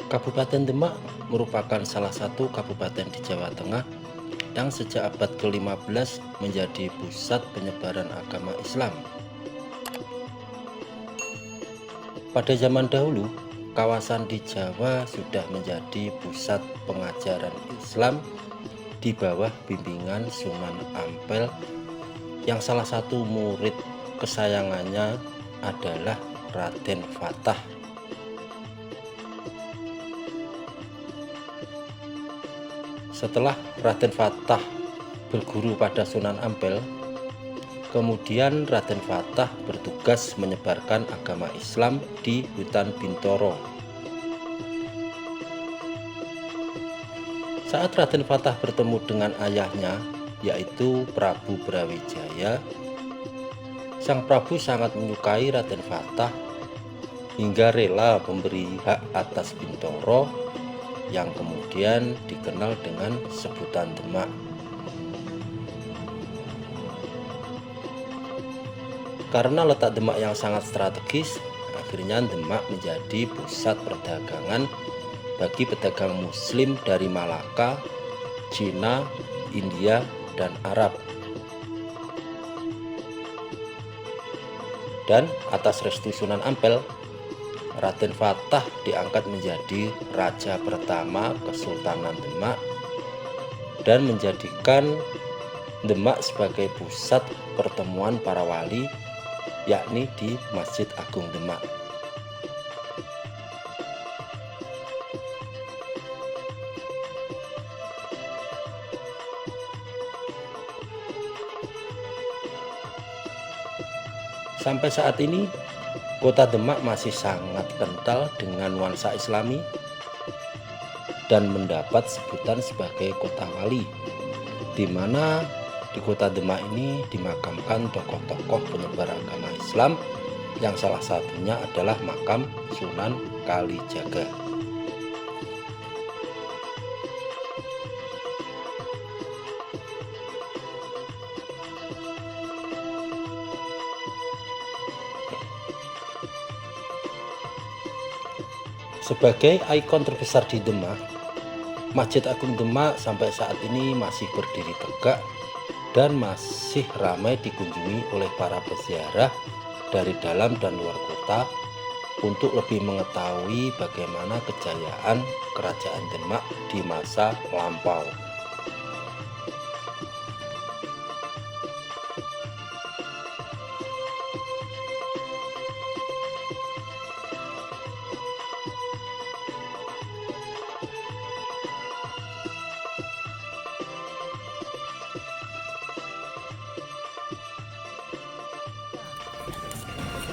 Kabupaten Demak merupakan salah satu kabupaten di Jawa Tengah yang sejak abad ke-15 menjadi pusat penyebaran agama Islam. Pada zaman dahulu, kawasan di Jawa sudah menjadi pusat pengajaran Islam di bawah bimbingan Sunan Ampel, yang salah satu murid kesayangannya adalah Raden Fatah. Setelah Raden Fatah berguru pada Sunan Ampel, kemudian Raden Fatah bertugas menyebarkan agama Islam di hutan Bintoro. Saat Raden Fatah bertemu dengan ayahnya, yaitu Prabu Brawijaya, sang Prabu sangat menyukai Raden Fatah hingga rela memberi hak atas Bintoro yang kemudian dikenal dengan sebutan Demak. Karena letak Demak yang sangat strategis, akhirnya Demak menjadi pusat perdagangan bagi pedagang Muslim dari Malaka, Cina, India, dan Arab. Dan atas restu Sunan Ampel, Raden Fatah diangkat menjadi raja pertama Kesultanan Demak dan menjadikan Demak sebagai pusat pertemuan para wali, yakni di Masjid Agung Demak. Sampai saat ini, Kota Demak masih sangat kental dengan nuansa Islami dan mendapat sebutan sebagai Kota Wali, di mana di Kota Demak ini dimakamkan tokoh-tokoh penyebar agama Islam yang salah satunya adalah makam Sunan Kalijaga. Sebagai ikon terbesar di Demak, Masjid Agung Demak sampai saat ini masih berdiri tegak dan masih ramai dikunjungi oleh para peziarah dari dalam dan luar kota untuk lebih mengetahui bagaimana kejayaan Kerajaan Demak di masa lampau.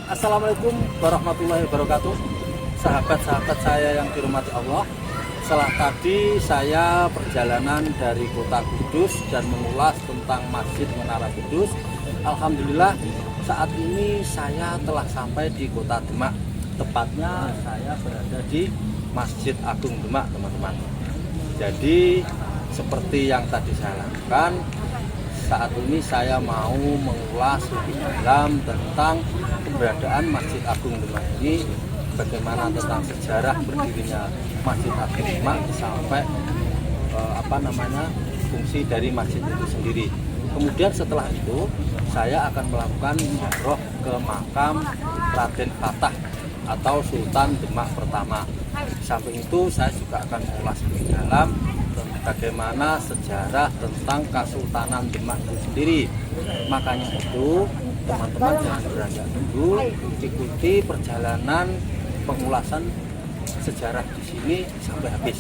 Assalamualaikum warahmatullahi wabarakatuh. Sahabat-sahabat saya yang dirahmati Allah, setelah tadi saya perjalanan dari kota Kudus dan mengulas tentang Masjid Menara Kudus, alhamdulillah saat ini saya telah sampai di kota Demak. Tepatnya saya berada di Masjid Agung Demak, teman-teman. Jadi seperti yang tadi saya lakukan, saat ini saya mau mengulas lebih dalam tentang keberadaan Masjid Agung Demak ini, bagaimana tentang sejarah berdirinya Masjid Agung Demak sampai fungsi dari masjid itu sendiri. Kemudian setelah itu saya akan melakukan ziarah ke makam Raden Fatah atau Sultan Demak pertama. Samping itu saya juga akan mengulas lebih dalam bagaimana sejarah tentang Kesultanan Demak itu sendiri. Makanya itu teman-teman jangan beranjak dulu, ikuti perjalanan pengulasan sejarah di sini sampai habis.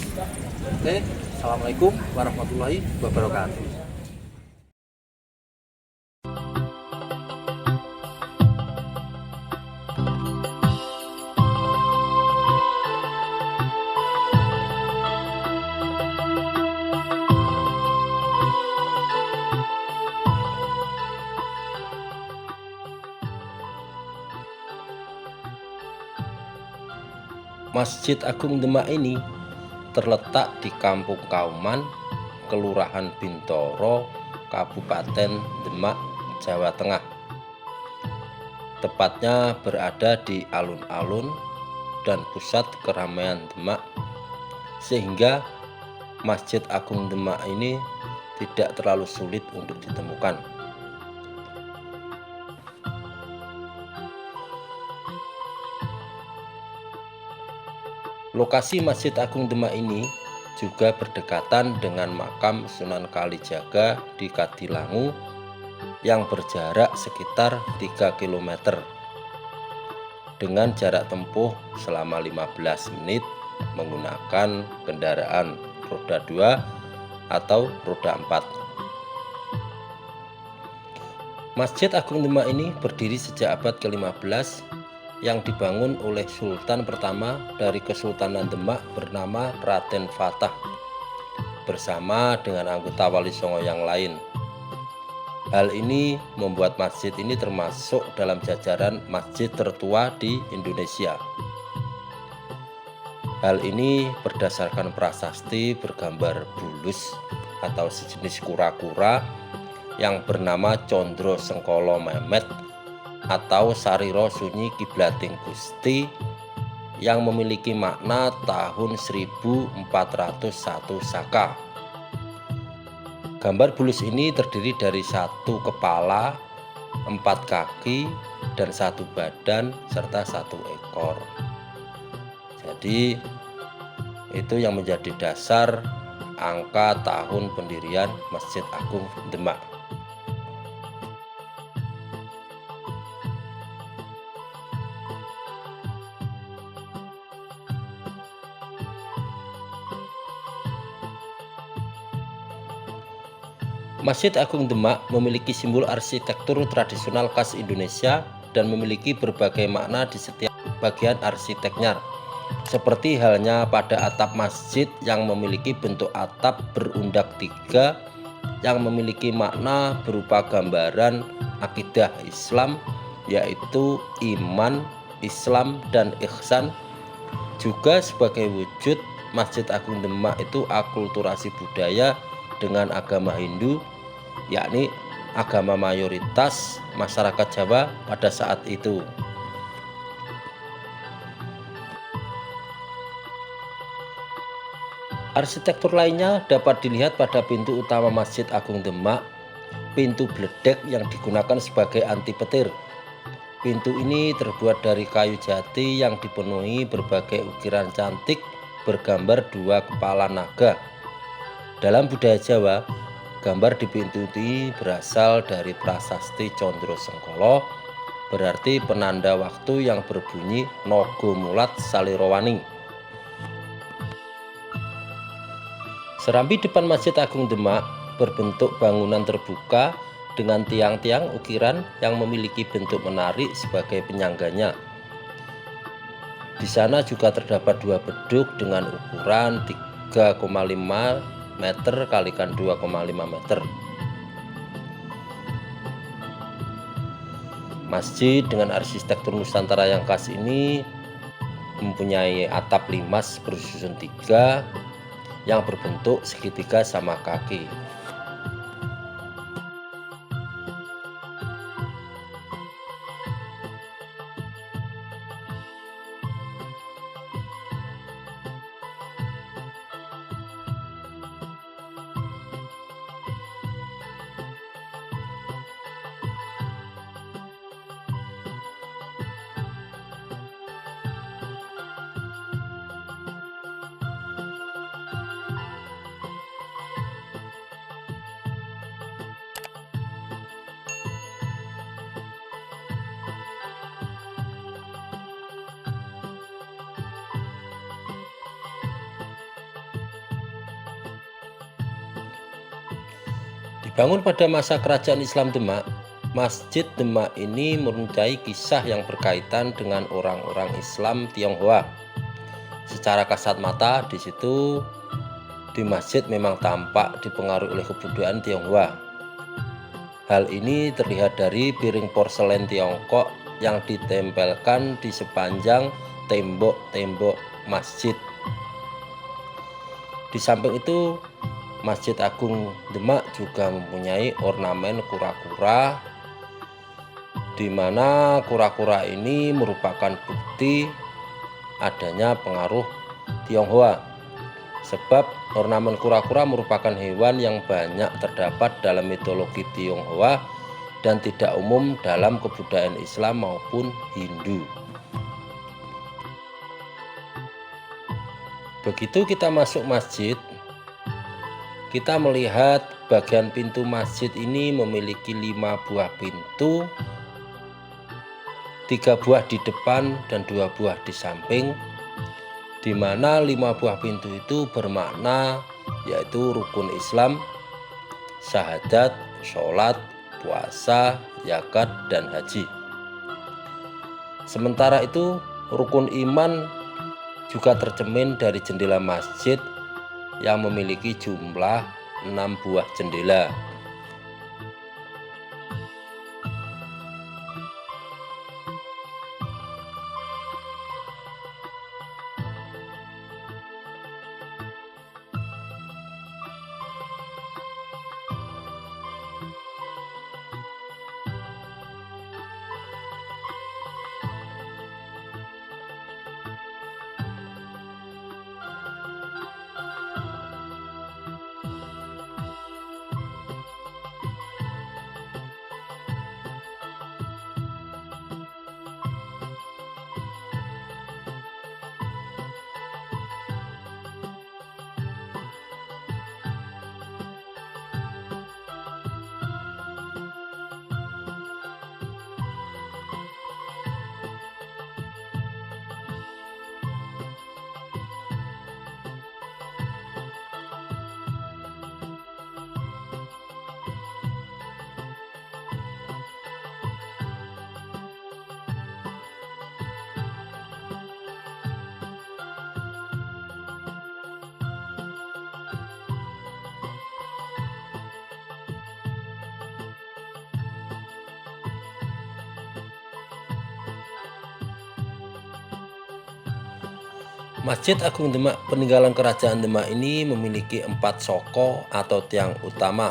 Oke, assalamualaikum warahmatullahi wabarakatuh. Masjid Agung Demak ini terletak di Kampung Kauman, Kelurahan Bintoro, Kabupaten Demak, Jawa Tengah. Tepatnya berada di alun-alun dan pusat keramaian Demak sehingga Masjid Agung Demak ini tidak terlalu sulit untuk ditemukan. Lokasi Masjid Agung Demak ini juga berdekatan dengan makam Sunan Kalijaga di Kadilangu yang berjarak sekitar 3 km dengan jarak tempuh selama 15 menit menggunakan kendaraan roda 2 atau roda 4. Masjid Agung Demak ini berdiri sejak abad ke-15 yang dibangun oleh Sultan pertama dari Kesultanan Demak bernama Raden Fatah bersama dengan anggota Wali Songo yang lain. Hal ini membuat masjid ini termasuk dalam jajaran masjid tertua di Indonesia. Hal ini berdasarkan prasasti bergambar bulus atau sejenis kura-kura yang bernama Condro Sengkolo Memet atau Sariro Sunyi Kiblating Gusti yang memiliki makna tahun 1401 Saka. Gambar bulus ini terdiri dari 1 kepala, 4 kaki, dan 1 badan serta 1 ekor. Jadi itu yang menjadi dasar angka tahun pendirian Masjid Agung Demak. Masjid Agung Demak memiliki simbol arsitektur tradisional khas Indonesia dan memiliki berbagai makna di setiap bagian arsiteknya. Seperti halnya pada atap masjid yang memiliki bentuk atap berundak 3 yang memiliki makna berupa gambaran akidah Islam, yaitu iman, Islam, dan ihsan. Juga sebagai wujud Masjid Agung Demak itu akulturasi budaya dengan agama Hindu, yakni agama mayoritas masyarakat Jawa pada saat itu. Arsitektur lainnya dapat dilihat pada pintu utama Masjid Agung Demak, pintu bledek yang digunakan sebagai anti petir. Pintu ini terbuat dari kayu jati yang dipenuhi berbagai ukiran cantik bergambar 2 kepala naga. Dalam budaya Jawa, gambar di pintu ini berasal dari prasasti Condro Sengkolo, berarti penanda waktu yang berbunyi Nogo Mulat Salirowani. Serambi depan Masjid Agung Demak berbentuk bangunan terbuka dengan tiang-tiang ukiran yang memiliki bentuk menarik sebagai penyangganya. Di sana juga terdapat 2 beduk dengan ukuran 3,5 meter kalikan 2,5 meter. Masjid dengan arsitektur Nusantara yang khas ini mempunyai atap limas bersusun 3 yang berbentuk segitiga sama kaki. Dibangun pada masa kerajaan Islam Demak, Masjid Demak ini meruntai kisah yang berkaitan dengan orang-orang Islam Tionghoa. Secara kasat mata di situ di masjid memang tampak dipengaruhi oleh kebudayaan Tionghoa. Hal ini terlihat dari piring porselen Tiongkok yang ditempelkan di sepanjang tembok-tembok masjid. Di samping itu, Masjid Agung Demak juga mempunyai ornamen kura-kura, di mana kura-kura ini merupakan bukti adanya pengaruh Tionghoa. Sebab ornamen kura-kura merupakan hewan yang banyak terdapat dalam mitologi Tionghoa dan tidak umum dalam kebudayaan Islam maupun Hindu. Begitu kita masuk masjid, kita melihat bagian pintu masjid ini memiliki 5 buah pintu, 3 buah di depan dan 2 buah di samping, di mana 5 buah pintu itu bermakna yaitu rukun Islam, syahadat, sholat, puasa, zakat, dan haji. Sementara itu rukun iman juga tercermin dari jendela masjid yang memiliki jumlah 6 buah jendela. Masjid Agung Demak peninggalan Kerajaan Demak ini memiliki 4 soko atau tiang utama.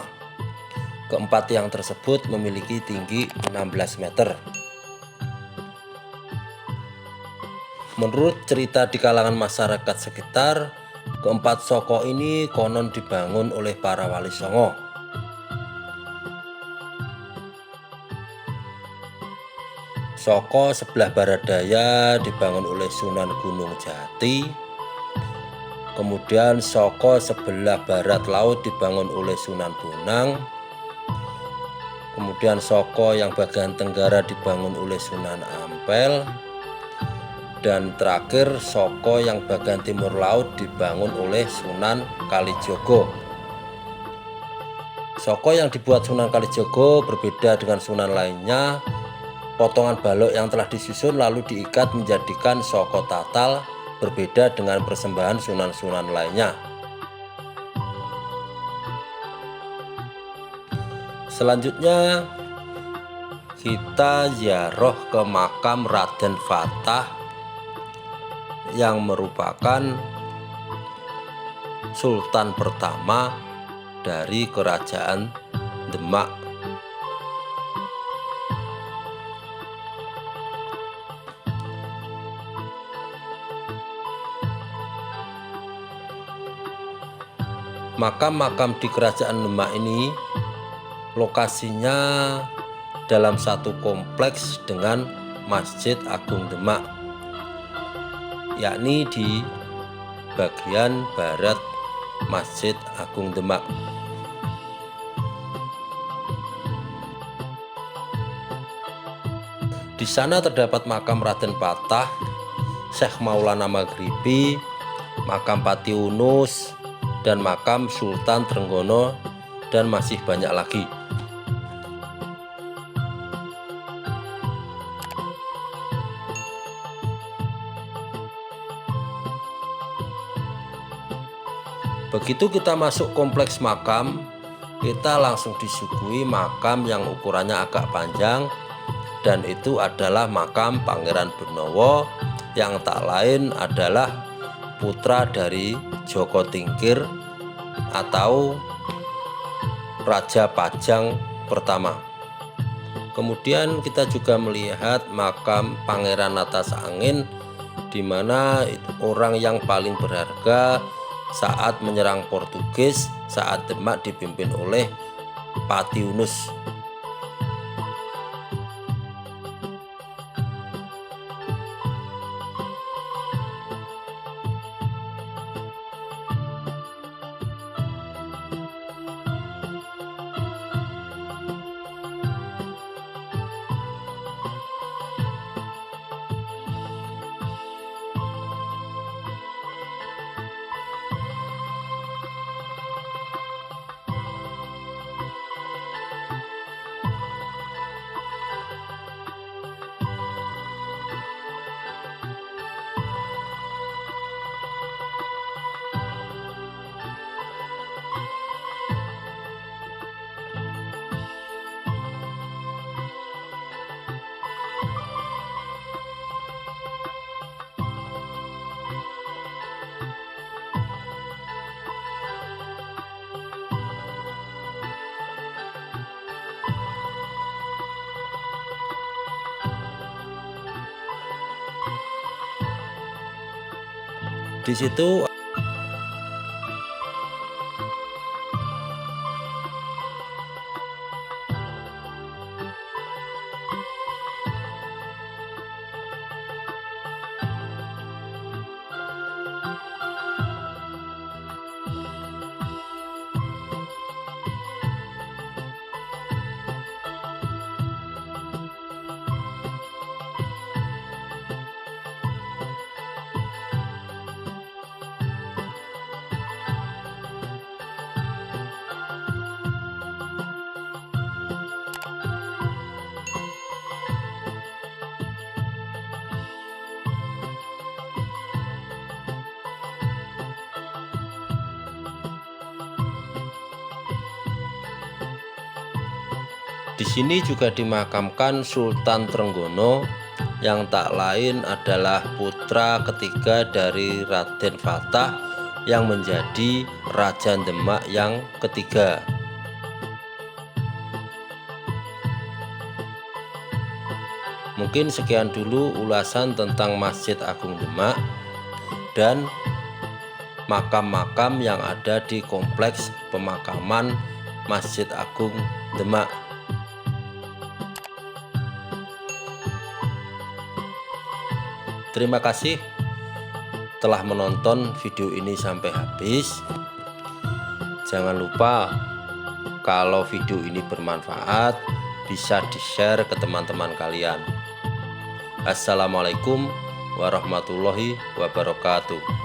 Keempat tiang tersebut memiliki tinggi 16 meter. Menurut cerita di kalangan masyarakat sekitar, keempat soko ini konon dibangun oleh para wali songo. Soko sebelah barat daya dibangun oleh Sunan Gunung Jati. Kemudian soko sebelah barat laut dibangun oleh Sunan Bonang. Kemudian soko yang bagian tenggara dibangun oleh Sunan Ampel. Dan terakhir soko yang bagian timur laut dibangun oleh Sunan Kalijogo. Soko yang dibuat Sunan Kalijogo berbeda dengan sunan lainnya. Potongan balok yang telah disusun lalu diikat menjadikan soko tatal, berbeda dengan persembahan sunan-sunan lainnya. Selanjutnya kita ziarah ke makam Raden Fatah yang merupakan sultan pertama dari Kerajaan Demak. Makam-makam di Kerajaan Demak ini lokasinya dalam satu kompleks dengan Masjid Agung Demak, yakni di bagian barat Masjid Agung Demak. Di sana terdapat makam Raden Patah, Syekh Maulana Maghribi, makam Pati Unus, dan makam Sultan Trenggono, dan masih banyak lagi. Begitu kita masuk kompleks makam, kita langsung disuguhi makam yang ukurannya agak panjang, dan itu adalah makam Pangeran Benawa yang tak lain adalah putra dari Joko Tingkir atau Raja Pajang pertama. Kemudian kita juga melihat makam Pangeran Atas Angin, di mana orang yang paling berharga saat menyerang Portugis saat Demak dipimpin oleh Patiunus. Di situ di sini juga dimakamkan Sultan Trenggono yang tak lain adalah putra ketiga dari Raden Fatah yang menjadi Raja Demak yang ketiga. Mungkin sekian dulu ulasan tentang Masjid Agung Demak dan makam-makam yang ada di kompleks pemakaman Masjid Agung Demak. Terima kasih telah menonton video ini sampai habis. Jangan lupa kalau video ini bermanfaat bisa di-share ke teman-teman kalian. Assalamualaikum warahmatullahi wabarakatuh.